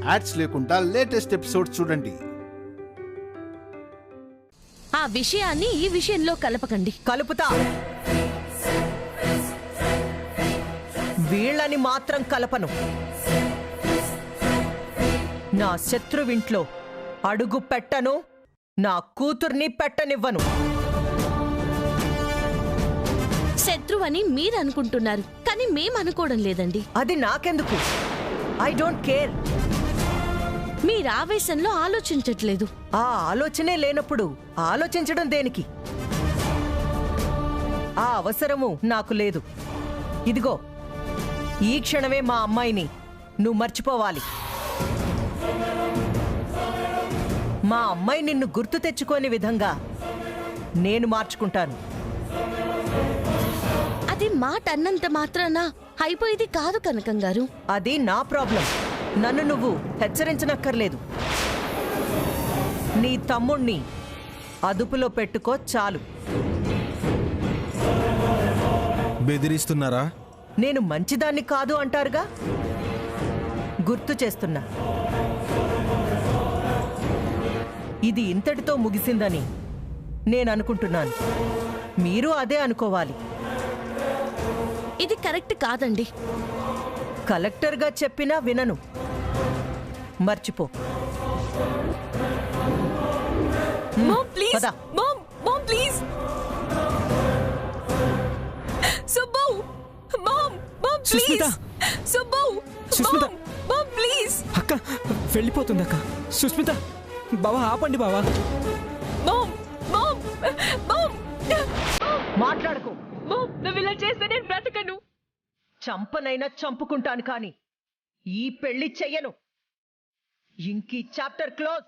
Ads లేకుండా latest episode చూడండి. ఆ విషయాన్ని ఈ విషయంలో కలపకండి. కలుపుతా. వీళ్ళని మాత్రం కలపను. నా శత్రువింట్లో అడుగు పెట్టను, నా కూతుర్ని పెట్టనివ్వను. శత్రువని మీరు అనుకుంటున్నారు, కానీ మేమనుకోవడం లేదండి. అది నాకెందుకు? I don't care. మీరు ఆవేశంలో ఆలోచించట్లేదు. ఆ ఆలోచనే లేనప్పుడు ఆలోచించడం దేనికి? ఆ అవసరము నాకు లేదు. ఇదిగో, ఈ క్షణమే మా అమ్మాయిని నువ్వు మర్చిపోవాలి. మా అమ్మాయి నిన్ను గుర్తు తెచ్చుకోని విధంగా నేను మార్చుకుంటాను. అది మాట అన్నంత మాత్రాన అయిపోయేది కాదు కనకం గారు. అది నా ప్రాబ్లం. నన్ను నువ్వు హెచ్చరించనక్కర్లేదు. నీ తమ్ముణ్ణి అదుపులో పెట్టుకో చాలు. బెదిరిస్తున్నారా? నేను మంచిదాన్ని కాదు అంటారుగా, గుర్తు చేస్తున్నా. ఇది ఇంతటితో ముగిసిందని నేను అనుకుంటున్నాను. మీరు అదే అనుకోవాలి. ఇది కరెక్ట్ కాదండి. కలెక్టర్గా చెప్పినా వినను. మర్చిపో. Mom please. పద. Mom please. Subbu. Mom please. Subbu. Sushmita. Mom please. అక్క వెళ్ళిపోతుంది అక్క. సుస్మిత, బావా ఆపండి బావా. మామ్ మాట్లాడకు. నువ్వు ఇలా చేస్తే నేను బ్రతకను. చంపనైనా చంపుకుంటాను, కానీ ఈ పెళ్లి చెయ్యను. ఇంకీ చాప్టర్ క్లోజ్.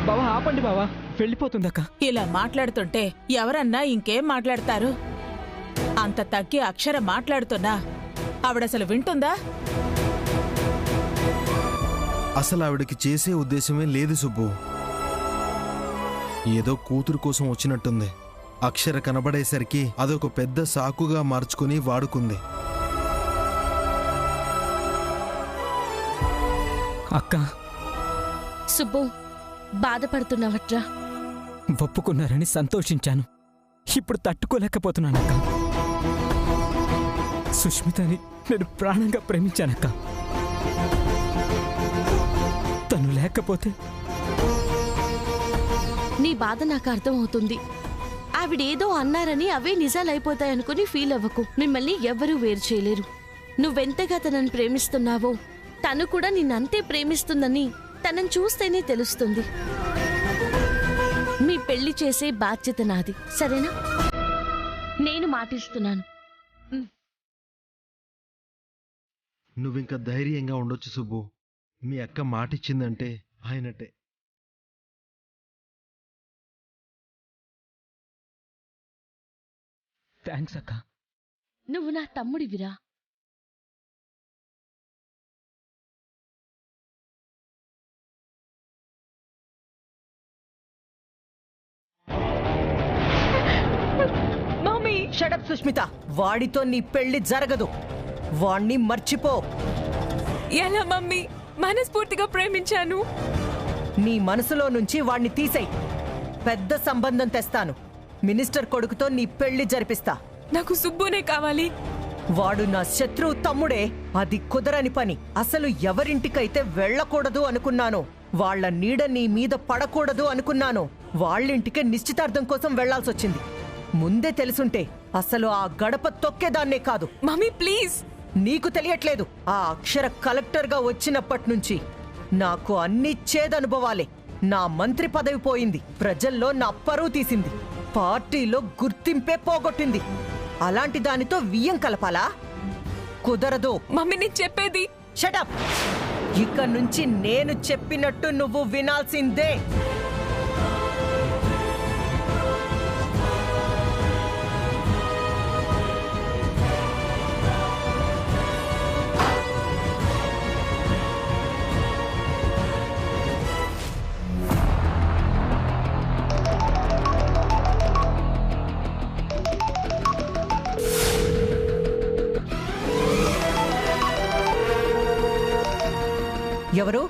బావా ఆపండి బావా, వెళ్ళిపోతుంది అక్క. ఇలా మాట్లాడుతుంటే ఎవరన్నా ఇంకేం మాట్లాడతారు? అంత తగ్గి అక్షరం మాట్లాడుతున్నా ఆవిడసలు వింటుందా? అసలు ఆవిడకి చేసే ఉద్దేశమే లేదు సుబ్బు. ఏదో కూతురు కోసం వచ్చినట్టుంది. అక్షర కనబడేసరికి అదొక పెద్ద సాకుగా మార్చుకుని వాడుకుంది. అక్క, సుబ్బు, బాధపడుతున్నావట్రా? ఒప్పుకున్నారని సంతోషించాను. ఇప్పుడు తట్టుకోలేకపోతున్నానక్క. సుష్మితని నేను ప్రాణంగా ప్రేమించానక్క. తను లేకపోతే. నీ బాధ నాకు అర్థమవుతుంది. ఆవిడేదో అన్నారని అవే నిజాలైపోతాయనుకుని ఫీల్ అవ్వకు. మిమ్మల్ని ఎవ్వరూ వేరు చేయలేరు. నువ్వెంతగా తనని ప్రేమిస్తున్నావో తను కూడా నిన్నంతే ప్రేమిస్తుందని తనని చూస్తేనే తెలుస్తుంది. మీ పెళ్లి చేసే బాధ్యత నాది, సరేనా? నేను మాటిస్తున్నాను. నువ్వింక ధైర్యంగా ఉండొచ్చు సుబ్బు. మీ అక్క మాటిచ్చిందంటే ఆయనటే. థ్యాంక్స్ అక్క. నువ్వు నా తమ్ముడివిరా. షడప్ సుష్మిత, వాడితో నీ పెళ్లి జరగదు. వాణ్ణి మర్చిపో. ఎలా మమ్మీ? మనస్ఫూర్తిగా ప్రేమించాను. నీ మనసులో నుంచి వాణ్ణి తీసేయ్. పెద్ద సంబంధం తెస్తాను. మినిస్టర్ కొడుకుతో నీ పెళ్లి జరిపిస్తా. నాకు సుబ్బునే కావాలి. వాడు నా శత్రువు తమ్ముడే. అది కుదరని పని. అసలు ఎవరింటికైతే వెళ్ళకూడదు అనుకున్నానో, వాళ్ల నీడ నీ మీద పడకూడదు అనుకున్నానో, వాళ్ళింటికే నిశ్చితార్థం కోసం వెళ్లాల్సొచ్చింది. ముందే తెలుసుంటే అసలు ఆ గడప తొక్కేదాన్నే కాదు. Mummy please. నీకు తెలియట్లేదు. ఆ అక్షర కలెక్టర్గా వచ్చినప్పటి నుంచి నాకు అన్ని చేదనుభవాలే. నా మంత్రి పదవి పోయింది. ప్రజల్లో నా పరువు తీసింది. పార్టీలో గుర్తింపే పోగొట్టింది. అలాంటి దానితో వియ్యం కలపాలా? కుదరదు. మమ్మీ నేను చెప్పేది. షటప్. ఇక నుంచి నేను చెప్పినట్టు నువ్వు వినాల్సిందే. ఎవరు?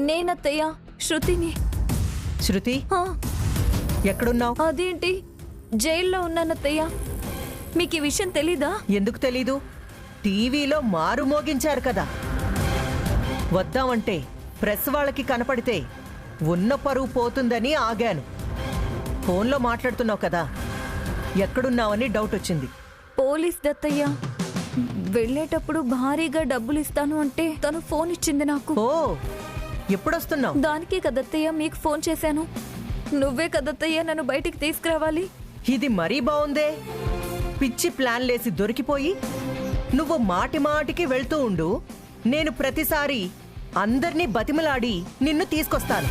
నేనత్తయ్య, శృతిని. శృతి, ఆ, ఎక్కడున్నావు? అదేంటి జైల్లో ఉన్నానత్తయ్య. మీకు ఈ విషయం తెలీదా? ఎందుకు తెలీదు? టీవీలో మారు మోగించారు కదా. వద్దామంటే ప్రెస్ వాళ్ళకి కనపడితే ఉన్న పరువు పోతుందని ఆగాను. ఫోన్లో మాట్లాడుతున్నావు కదా, ఎక్కడున్నావని డౌట్ వచ్చింది. పోలీస్ దత్తయ్య. వెళ్ళేటప్పుడు భారీగా డబ్బులు ఇస్తాను అంటే తను ఫోన్ ఇచ్చింది నాకు. ఓ, ఎప్పుడొస్తున్నావు? దానికే కదత్తయ్య మీకు ఫోన్ చేశాను. నువ్వే కదత్తయ్య నన్ను బయటికి తీసుకురావాలి. ఇది మరీ బావుందే. పిచ్చి ప్లాన్లేసి దొరికిపోయి నువ్వు మాటి మాటికి వెళ్తూ ఉండు. నేను ప్రతిసారి అందర్నీ బతిమలాడి నిన్ను తీసుకొస్తాను.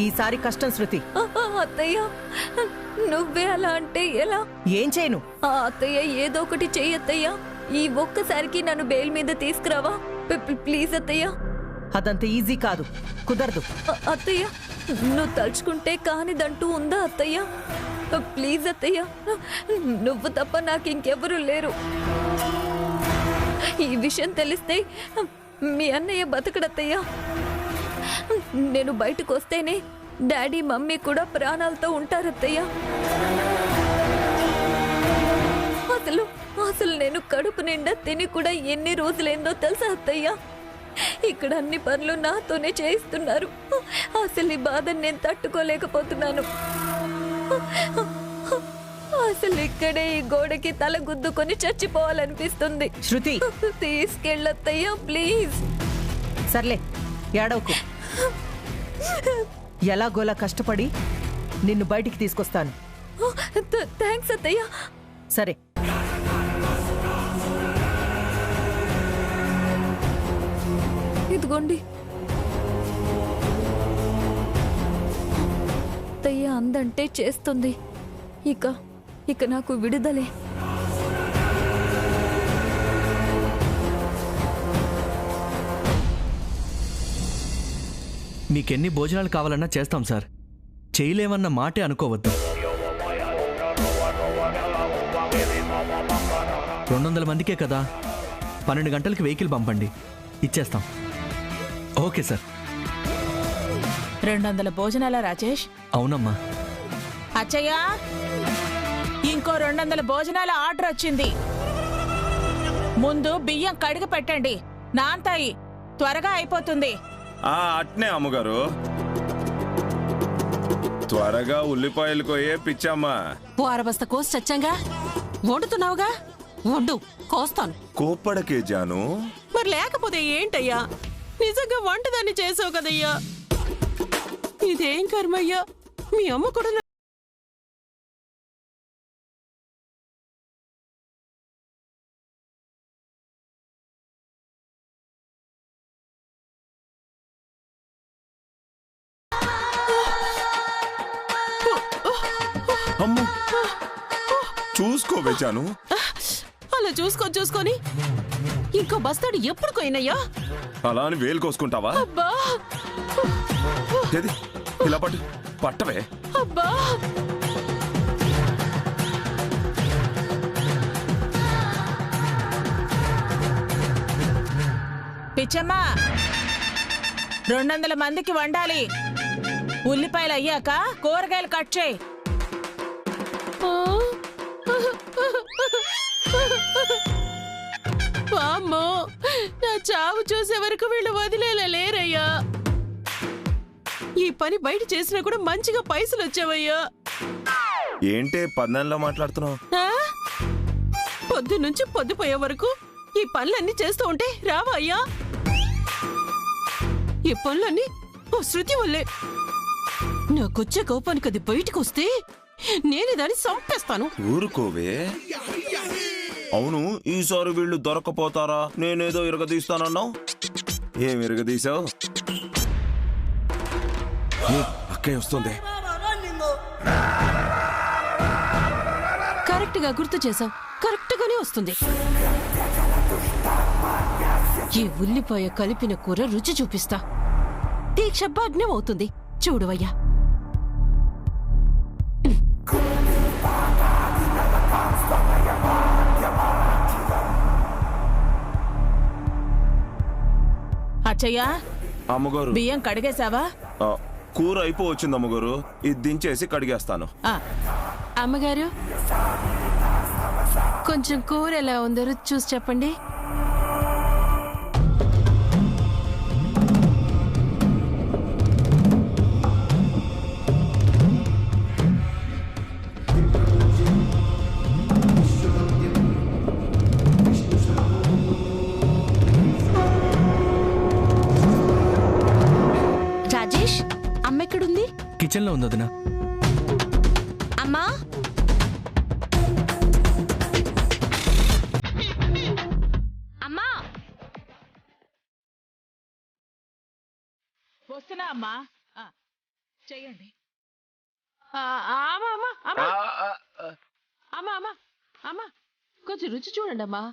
ఈసారి కష్టం శృతి. అత్తయ్య, నువ్వే అలా అంటే ఎలా? ఏం చేయను? అత్తయ్య, ఏదో ఒకటి చెయ్యత్తయ్య. ఈ ఒక్కసారికి నన్ను బెయిల్ మీద తీసుకురావా ప్లీజ్ అత్తయ్య. అదంత ఈజీ కాదు, కుదరదు. అత్తయ్య, నువ్వు తలుచుకుంటే కానిదంటూ ఉందా అత్తయ్య? ప్లీజ్ అత్తయ్య, నువ్వు తప్ప నాకు ఇంకెవరూ లేరు. ఈ విషయం తెలిస్తే మీ అన్నయ్య బతకడత్తయ్య. నేను బయటకు వస్తేనే డాడీ మమ్మీ కూడా ప్రాణాలతో ఉంటారత్తయ్య. అసలు నేను కడుపు నిండా తిని కూడా ఎన్ని రోజులైందో తెలుసా అత్తయ్య? ఇక్కడ అన్ని పనులు నాతోనే చేయిస్తున్నారు. అసలు ఈ బాధను నేను తట్టుకోలేకపోతున్నాను. అసలు ఇక్కడే ఈ గోడకి తల గుద్దుకొని చచ్చిపోవాలనిపిస్తుంది. శృతి, తీసుకెళ్ళత్తయ్యా ప్లీజ్. సర్లే, ఏడవకు. ఎలాగోలా కష్టపడి నిన్ను బయటికి తీసుకొస్తాను. థ్యాంక్స్ అత్తయ్య. సరే, ఇదిగోండి. అత్తయ్య అందంటే చేస్తుంది. ఇక నాకు విడుదలే. మీకెన్ని భోజనాలు కావాలన్నా చేస్తాం సార్. చేయలేమన్న మాటే అనుకోవద్దు. 200 మందికే కదా, 12 గంటలకి వెహికల్ పంపండి, ఇచ్చేస్తాం. Okay sir. 200 భోజనాల రాజేష్? అవునమ్మా. అచ్చయ్య, ఇంకో 200 భోజనాల ఆర్డర్ వచ్చింది. ముందు బియ్యం కడిగి పెట్టండి, నాంతాయి, త్వరగా అయిపోతుంది. అట్నే అమ్మగారు. త్వరగా ఉల్లిపాయలు కోయే పిచ్చమ్మా. ఓ అరబస్త కోసి చచ్చంగా వండుతున్నావుగా, వండు, కోస్తాను. కోప్పడకే జాను. మరి లేకపోతే ఏంటయ్యా? నిజంగా వంటదాన్ని చేసావు కదయ్యా. ఇదేం కర్మయ్యా, మీ అమ్మ కూడా అమ్మో, చూసుకోవే జాను. అలా చూసుకొని ఇంకో బస్తాడు ఎప్పుడు కొయినయ్యా? అలా అని వేలు కోసుకుంటావా? అబ్బా ఏది, ఇలా పట్టవే. అబ్బా, పిచ్చమ్మా, 200 మందికి వండాలి. ఉల్లిపాయలు అయ్యాక కూరగాయలు కట్ చేయి. వామ్మో, నా చావు చూసే వరకు వీళ్ళు వదిలేలా లేరయ్యా. ఈ పని బయట చేసినా కూడా మంచిగా పైసలు వచ్చావయ్యా. ఏంటే పద్నాలుగులో మాట్లాడుతున్నావు? పొద్దున్నుంచి పొద్దుపోయే వరకు ఈ పనులన్నీ చేస్తూ ఉంటే రావా అయ్యా? ఈ పనులన్నీ ఓ శృతి వల్లే. నాకొచ్చే కోపానికి అది బయటకు వస్తే నేను దాన్ని చంపేస్తాను. ఊరుకోవే. అవును, ఈసారి వీళ్ళు దొరకపోతారా? నేనేదో ఇరగదీస్తానన్నావు. ఏం ఇరగదీసావు? అక్కే వస్తుంది. కరెక్ట్ గా గుర్తు చేసావు, కరెక్ట్ గానే వస్తుంది. ఈ ఉల్లిపాయ కలిపిన కూర రుచి చూపిస్తా. దీక్ష భగ్నం అవుతుంది, చూడవయ్యా. అచ్చయ్యా అమ్మగారు బియ్యం కడిగేశావా? ఆ, కూర అయిపోవచ్చింది అమ్మగారు. ఇది దించేసి కడిగేస్తాను. ఆ, అమ్మగారు కొంచెం కూర ఎలా ఉందో రుచి చూసి చెప్పండి. రాజేష్, అమ్మ ఎక్కడుంది? కిచెన్లో ఉంది వదినా. అమ్మా, అమ్మా, వస్తున్నా అమ్మా. చెయ్యండి. అమ్మా కొంచెం రుచి చూడండి అమ్మా.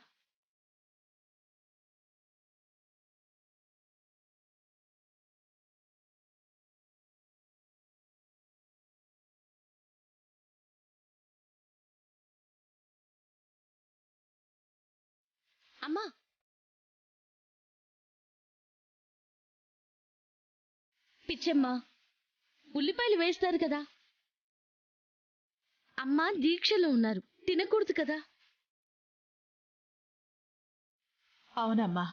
అమ్మా, పిచ్చమ్మా, ఉల్లిపాయలు వేస్తారు కదా. అమ్మా దీక్షలో ఉన్నారు, తినకూడదు కదా. అవునమ్మా,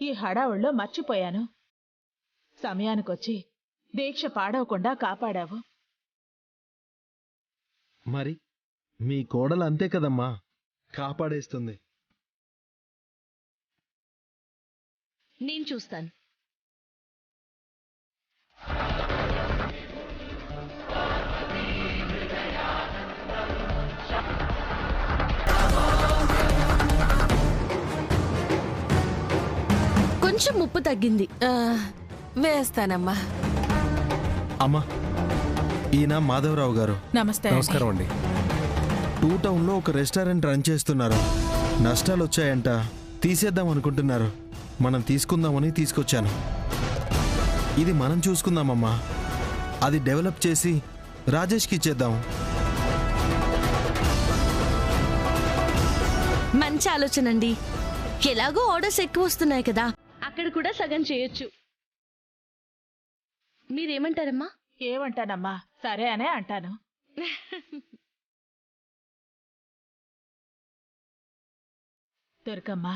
ఈ హడావుల్లో మర్చిపోయాను. సమయానికొచ్చి దీక్ష పాడవకుండా కాపాడావు. మరి మీ కోడలు అంతే కదమ్మా, కాపాడేస్తుంది. నేను చూస్తాను. కొంచెం ఉప్పు తగ్గింది. వేస్తానమ్మా. అమ్మా, ఈయన మాధవరావు గారు. నమస్తే. నమస్కారం అండి. 2 టౌన్లో ఒక రెస్టారెంట్ రన్ చేస్తున్నారు. నష్టాలు వచ్చాయంట, తీసేద్దాం అనుకుంటున్నారు. మనం తీసుకుందామని తీసుకొచ్చాను. ఇది మనం చూసుకుందామమ్మా. అది డెవలప్ చేసి రాజేష్కి ఇచ్చేద్దాం. మంచి ఆలోచన అండి. ఎలాగో ఆర్డర్స్ ఎక్కువ వస్తున్నాయి కదా, అక్కడ కూడా సగం చేయొచ్చు. మీరేమంటారమ్మా? ఏమంటానమ్మా, సరే అనే అంటాను. దుర్గమ్మ,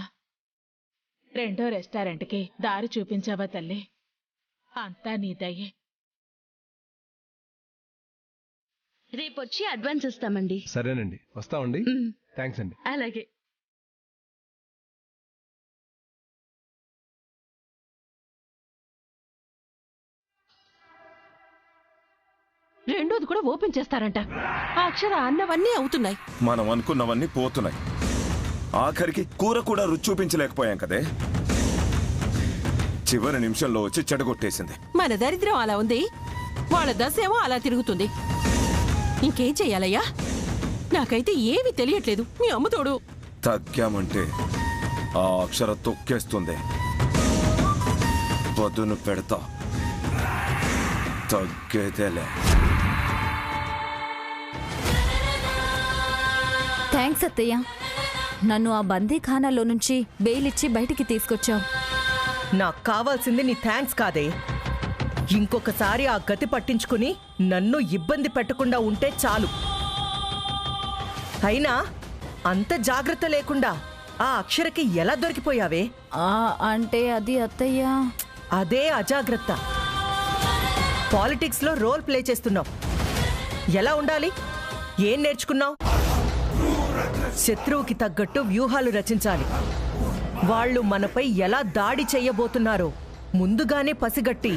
2వ రెస్టారెంట్కి దారి చూపించావా తల్లి? అంతా నీ దయ్యే. రేపొచ్చి అడ్వాన్స్ ఇస్తామండి. సరేనండి, వస్తామండి. థ్యాంక్స్ అండి. అలాగే. రెండోది కూడా ఓపెన్ చేస్తారంట. ఆ అక్షర అన్నవన్నీ అవుతున్నాయి. మనం అనుకున్నవన్నీ పోతున్నాయి. ఆఖరికి కూర కూడా రుచి చూపించలేకపోయాం కదే. చివరి నిమిషంలో వచ్చి చెడగొట్టేసింది. మన దరిద్రం అలా ఉంది, వాళ్ళ దశేమో అలా తిరుగుతుంది. ఇంకేం చెయ్యాలయ్యా? నాకైతే ఏమీ తెలియట్లేదు. మీ అమ్మతోడు తగ్గామంటే ఆ అక్షర తొక్కేస్తుంది. పదును పెడతా, తగ్గేదేలే. థ్యాంక్స్ అత్తయ్య, నన్ను ఆ బందీఖానాలో నుంచి బెయిలిచ్చి బయటికి తీసుకొచ్చావు. నాకు కావాల్సింది నీ థ్యాంక్స్ కాదే. ఇంకొకసారి ఆ గతి పట్టించుకుని నన్ను ఇబ్బంది పెట్టకుండా ఉంటే చాలు. అయినా అంత జాగ్రత్త లేకుండా ఆ అక్షరకి ఎలా దొరికిపోయావే? అంటే అది అత్తయ్య, అదే అజాగ్రత్త. పాలిటిక్స్లో రోల్ ప్లే చేస్తున్నావు. ఎలా ఉండాలి? ఏం నేర్చుకున్నావు? శత్రువుకి తగ్గట్టు వ్యూహాలు రచించాలి. వాళ్ళు మనపై ఎలా దాడి చెయ్యబోతున్నారో ముందుగానే పసిగట్టి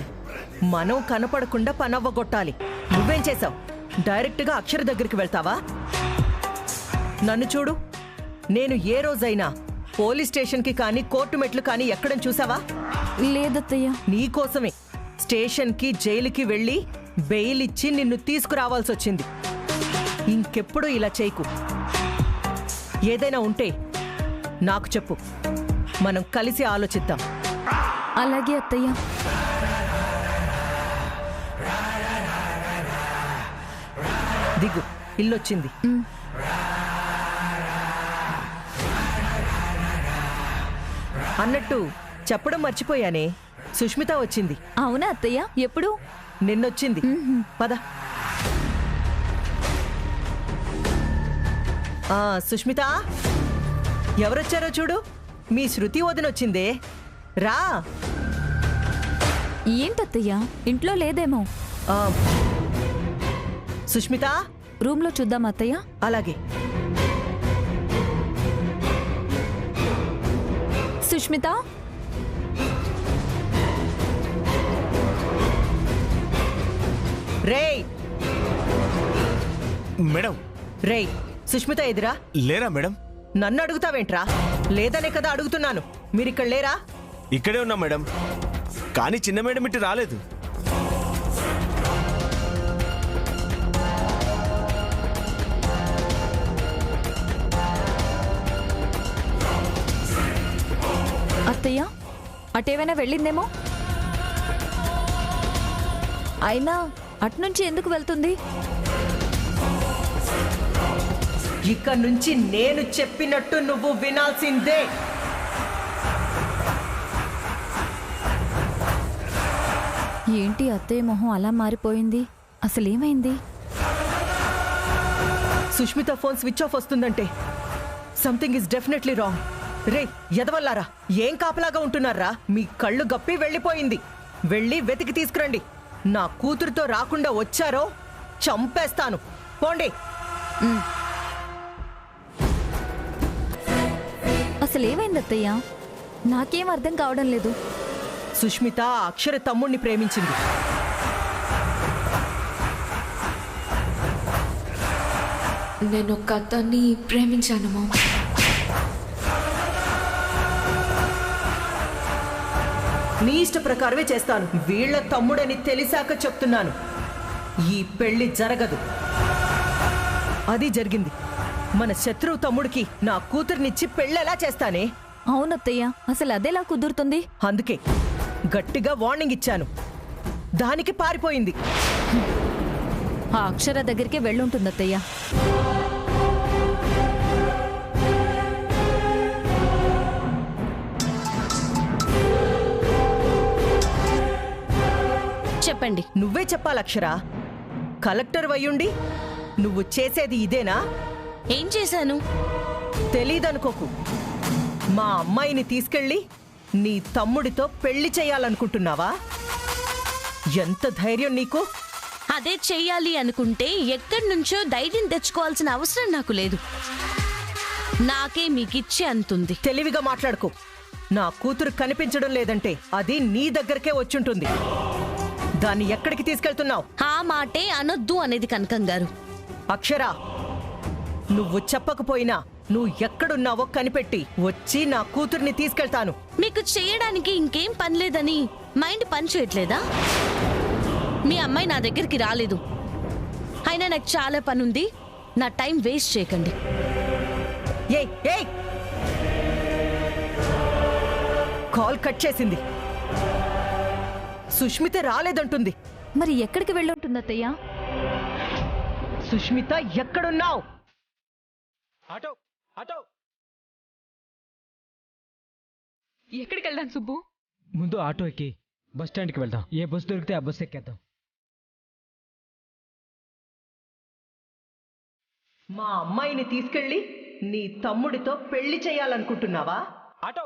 మనం కనపడకుండా పనవ్వగొట్టాలి. నువ్వేం చేశావు? డైరెక్ట్గా అక్షర దగ్గరికి వెళ్తావా? నన్ను చూడు, నేను ఏ రోజైనా పోలీస్ స్టేషన్కి కానీ కోర్టు మెట్లు కానీ ఎక్కడం చూసావా? లేదత్తయ్య. నీకోసమే స్టేషన్కి జైలుకి వెళ్ళి బెయిల్ ఇచ్చి నిన్ను తీసుకురావాల్సి వచ్చింది. ఇంకెప్పుడు ఇలా చేయకు. ఏదైనా ఉంటే నాకు చెప్పు, మనం కలిసి ఆలోచిద్దాం. అలాగే అత్తయ్య. దిగు, ఇల్లొచ్చింది. అన్నట్టు చెప్పడం మర్చిపోయానే, సుష్మిత వచ్చింది. అవునా అత్తయ్య? ఎప్పుడు? నిన్నొచ్చింది. పద. సుష్మిత, ఎవరొచ్చారో చూడు. మీ శృతి వదినొచ్చిందే. రా. ఏంటత్తయ్య, ఇంట్లో లేదేమో. సుష్మిత, రూమ్లో చూద్దాం అత్తయ్య. అలాగే. సుష్మిత, రేయ్. మేడం. రేయ్, సుష్మిత ఎదురా? లేరా మేడం? నన్ను అడుగుతావేంట్రా? లేదనే కదా అడుగుతున్నాను. మీరిక్కడ లేరా? ఇక్కడే ఉన్నా మేడం, కానీ చిన్న మేడం ఇటు రాలేదు. అత్తయ్య, అటేమైనా వెళ్ళిందేమో. అయినా అట్నుంచి ఎందుకు వెళ్తుంది? ఇక నుంచి నేను చెప్పినట్టు నువ్వు వినాల్సిందే. ఏంటి అత్తయ్య మొహం అలా మారిపోయింది? అసలేమైంది? సుష్మిత ఫోన్ స్విచ్ ఆఫ్ వస్తుందంటే సంథింగ్ ఇస్ డెఫినెట్లీ రాంగ్. రే ఎదవల్లారా, ఏం కాపలాగా ఉంటున్నారా? మీ కళ్ళు గప్పి వెళ్ళిపోయింది. వెళ్ళి వెతికి తీసుకురండి. నా కూతురుతో రాకుండా వచ్చారో చంపేస్తాను. పోండి. అసలేమైంది అత్తయ్య? నాకేం అర్థం కావడం లేదు. సుష్మిత అక్షర తమ్ముణ్ణి ప్రేమించింది. నేను ఒక అతన్ని ప్రేమించాను మామ. నీ ఇష్ట ప్రకారమే చేస్తాను. వీళ్ల తమ్ముడని తెలిసాక చెప్తున్నాను, ఈ పెళ్లి జరగదు. అది జరిగింది. మన శత్రువు తమ్ముడికి నా కూతుర్నిచ్చి పెళ్ళెలా చేస్తానే? అవునత్తయ్య, అసలు అదెలా కుదురుతుంది? అందుకే గట్టిగా వార్నింగ్ ఇచ్చాను. దానికి పారిపోయింది. ఆ అక్షర దగ్గరికి వెళ్ళుంటుంది అత్తయ్య. చెప్పండి. నువ్వే చెప్పాలి అక్షర. కలెక్టర్ వయ్యుండి నువ్వు చేసేది ఇదేనా? ఏం చేశాను? తెలీదనుకోకు. మా అమ్మాయిని తీసుకెళ్ళి నీ తమ్ముడితో పెళ్లి చేయాలనుకుంటున్నావా? ఎంత ధైర్యం నీకు? అదే చెయ్యాలి అనుకుంటే ఎక్కడి నుంచో ధైర్యం తెచ్చుకోవాల్సిన అవసరం నాకు లేదు. నాకే మీకిచ్చే అంతుంది. తెలివిగా మాట్లాడుకో. నా కూతురు కనిపించడం లేదంటే అది నీ దగ్గరకే వచ్చుంటుంది. దాన్ని ఎక్కడికి తీసుకెళ్తున్నావు? ఆ మాటే అనొద్దు అనేది కనకం గారు. అక్షరా, నువ్వు చెప్పకపోయినా నువ్వు ఎక్కడున్నావో కనిపెట్టి వచ్చి నా కూతుర్ని తీసుకెళ్తాను. మీకు చేయడానికి ఇంకేం పని లేదని మైండ్ పని చేయట్లేదా? మీ అమ్మాయి నా దగ్గరికి రాలేదు. అయినా నాకు చాలా పని ఉంది. నా టైం వేస్ట్ చేయకండి. కాల్ కట్ చేసింది. సుష్మిత రాలేదంటుంది. మరి ఎక్కడికి వెళ్ళుంటుంది అత్తయ్య? సుష్మిత ఎక్కడున్నావు? Auto auto. ఎక్కడికి వెళ్దాం సుబ్బు? ముందు ఆటో ఎక్కి బస్ స్టాండ్కి వెళ్దాం. ఏ బస్ దొరికితే ఆ బస్ ఎక్కేద్దాం. మా అమ్మాయిని తీసుకెళ్ళి నీ తమ్ముడితో పెళ్లి చేయాలనుకుంటున్నావా? ఆటో.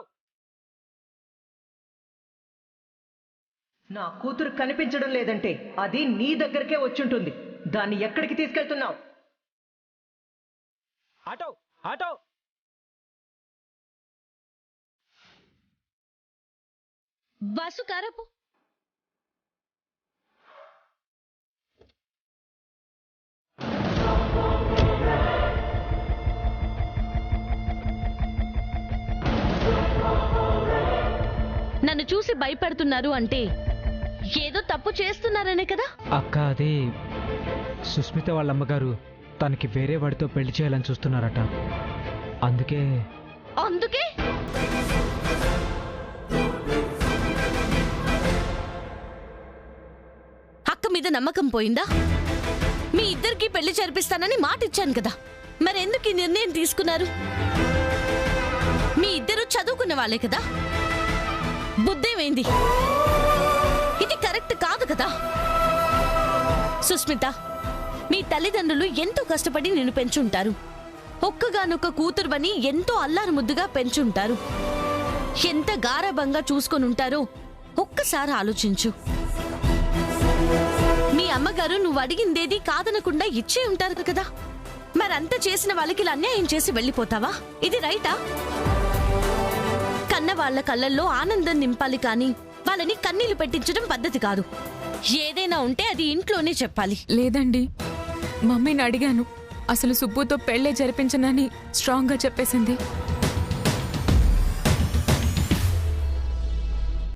నా కూతురు కనిపించడం లేదంటే అది నీ దగ్గరకే వచ్చుంటుంది. దాన్ని ఎక్కడికి తీసుకెళ్తున్నావు? Auto auto. బస్సు కరపు. నన్ను చూసి భయపడుతున్నారు అంటే ఏదో తప్పు చేస్తున్నారనే కదా? అక్క, అదే సుస్మిత వాళ్ళ అమ్మగారు తనకి వేరే వాడితో పెళ్లి చేయాలని చూస్తున్నారట. అందుకే అక్క మీద నమ్మకం పోయిందా? మీ ఇద్దరికి పెళ్లి జరిపిస్తానని మాట ఇచ్చాను కదా, మరెందుకు ఈ నిర్ణయం తీసుకున్నారు? మీ ఇద్దరు చదువుకున్న వాళ్ళే కదా, బుద్ధేమైంది? కదా. సుస్మిత, మీ తల్లిదండ్రులు ఎంతో కష్టపడి నిన్ను పెంచుంటారు. ఒక్కగానొక్క కూతురువని ఎంతో అల్లారు ముద్దుగా పెంచుంటారు. ఎంత గారాబంగా చూసుకొని ఉంటారో ఒక్కసారి ఆలోచించు. మీ అమ్మగారు నువ్వు అడిగిందేది కాదనకుండా ఇచ్చే ఉంటారు కదా. మరంత చేసిన వాళ్ళకి ఇలా అన్యాయం చేసి వెళ్ళిపోతావా? ఇది రైటా? కన్న వాళ్ళ కళ్ళల్లో ఆనందం నింపాలి కానీ వాళ్ళని కన్నీళ్లు పెట్టించడం పద్ధతి కాదు. ఏదైనా ఉంటే అది ఇంట్లోనే చెప్పాలి. లేదండి, మమ్మీని అడిగాను. అసలు సుబ్బుతో పెళ్ళే జరిపించనని స్ట్రాంగ్గా చెప్పేసింది.